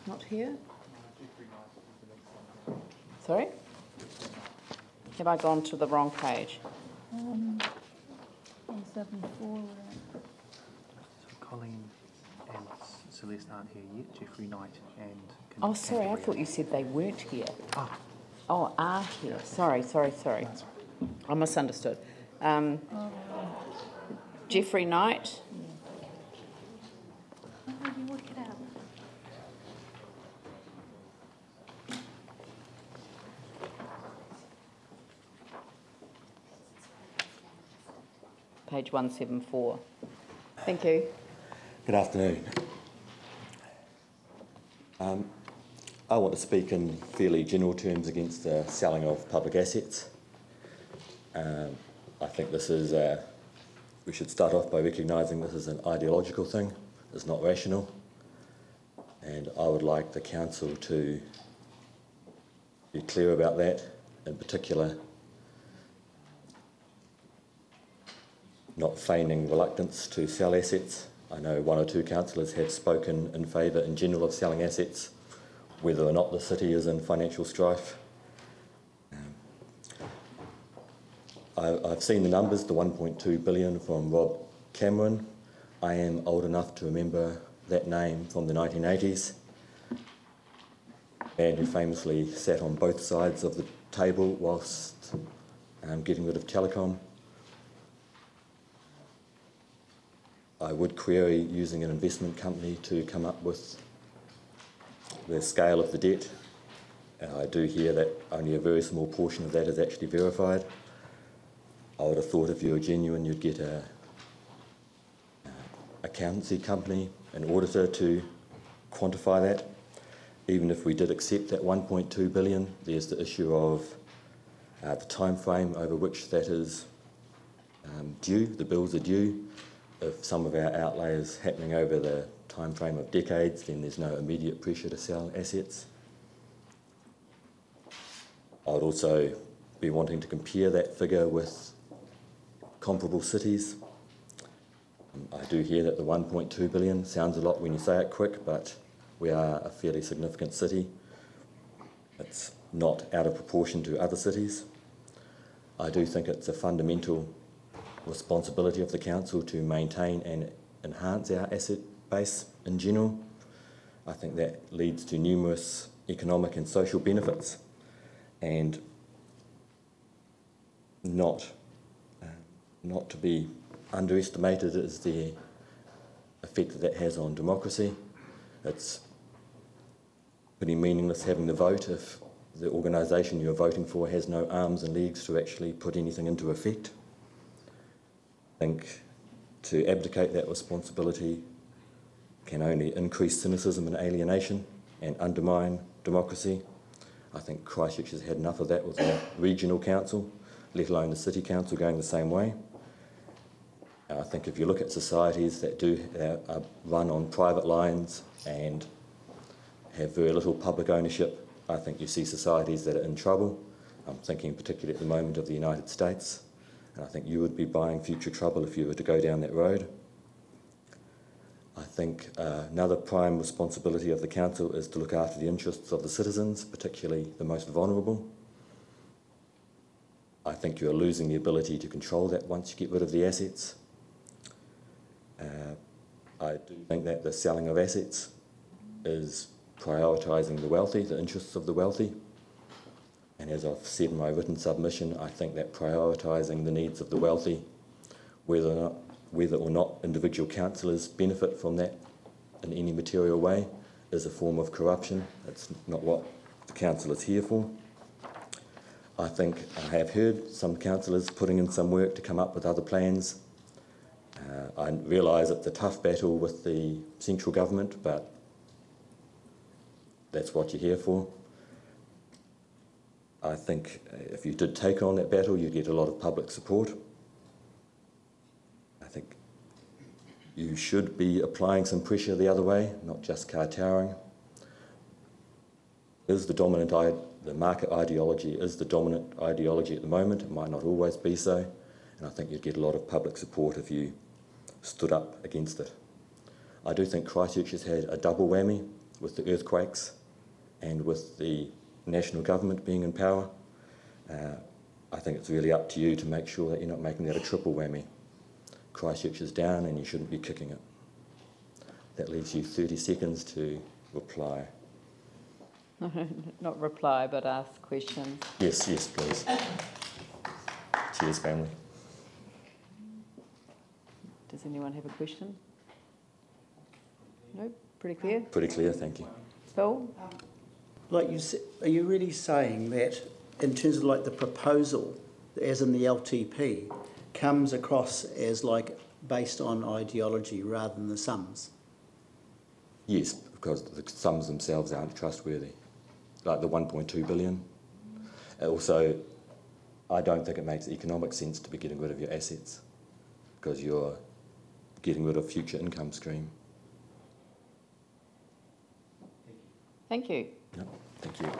Not here? Sorry? Have I gone to the wrong page? 174. So Colleen and Celeste aren't here yet. Geoffrey, Knight and... Oh, sorry, I thought you said they weren't here. Oh. Oh, are here. Sorry. I misunderstood. Geoffrey Knight. How do you work it out? Page 174. Thank you. Good afternoon. I want to speak in fairly general terms against the selling of public assets. I think this is, we should start off by recognising this is an ideological thing, it's not rational, and I would like the council to be clear about that, in particular not feigning reluctance to sell assets. I know one or two councillors have spoken in favour in general of selling assets, whether or not the city is in financial strife. I've seen the numbers, the 1.2 billion from Rob Cameron. I am old enough to remember that name from the 1980s. A man who famously sat on both sides of the table whilst getting rid of telecom. I would query using an investment company to come up with the scale of the debt. I do hear that only a very small portion of that is actually verified. I would have thought if you were genuine, you'd get a accountancy company, an auditor to quantify that. Even if we did accept that 1.2 billion, there's the issue of the time frame over which that is due, the bills are due. If some of our outlay is happening over the time frame of decades, then there's no immediate pressure to sell assets. I would also be wanting to compare that figure with comparable cities. I do hear that the 1.2 billion sounds a lot when you say it quick, but we are a fairly significant city. It's not out of proportion to other cities. I do think it's a fundamental responsibility of the council to maintain and enhance our asset base in general. I think that leads to numerous economic and social benefits, and not to be underestimated is the effect that has on democracy. It's pretty meaningless having the vote if the organisation you're voting for has no arms and legs to actually put anything into effect. I think to abdicate that responsibility can only increase cynicism and alienation and undermine democracy. I think Christchurch has had enough of that with the regional council, let alone the city council going the same way. I think if you look at societies that do run on private lines and have very little public ownership, I think you see societies that are in trouble. I'm thinking particularly at the moment of the United States, and I think you would be buying future trouble if you were to go down that road. I think another prime responsibility of the council is to look after the interests of the citizens, particularly the most vulnerable. I think you're losing the ability to control that once you get rid of the assets. I do think that the selling of assets is prioritising the wealthy, the interests of the wealthy. And as I've said in my written submission, I think that prioritising the needs of the wealthy, whether or not individual councillors benefit from that in any material way, is a form of corruption. It's not what the council is here for. I think I have heard some councillors putting in some work to come up with other plans. I realise it's a tough battle with the central government, but that's what you're here for. I think if you did take on that battle, you'd get a lot of public support. I think you should be applying some pressure the other way, not just kowtowing. The market ideology is the dominant ideology at the moment. It might not always be so, and I think you'd get a lot of public support if you stood up against it. I do think Christchurch has had a double whammy. with the earthquakes and with the national government being in power, I think it's really up to you to make sure that you're not making that a triple whammy. Christchurch is down and you shouldn't be kicking it. That leaves you 30 seconds to reply. Not reply, but ask questions. Yes, yes, please. Cheers, family. Does anyone have a question? No? Pretty clear? Pretty clear, thank you. Phil? Like you said, are you really saying that in terms of like the proposal, as in the LTP, comes across as like based on ideology rather than the sums? Yes, because the sums themselves aren't trustworthy, like the 1.2 billion. Also, I don't think it makes economic sense to be getting rid of your assets because you're getting rid of future income stream. Thank you. Yep, thank you.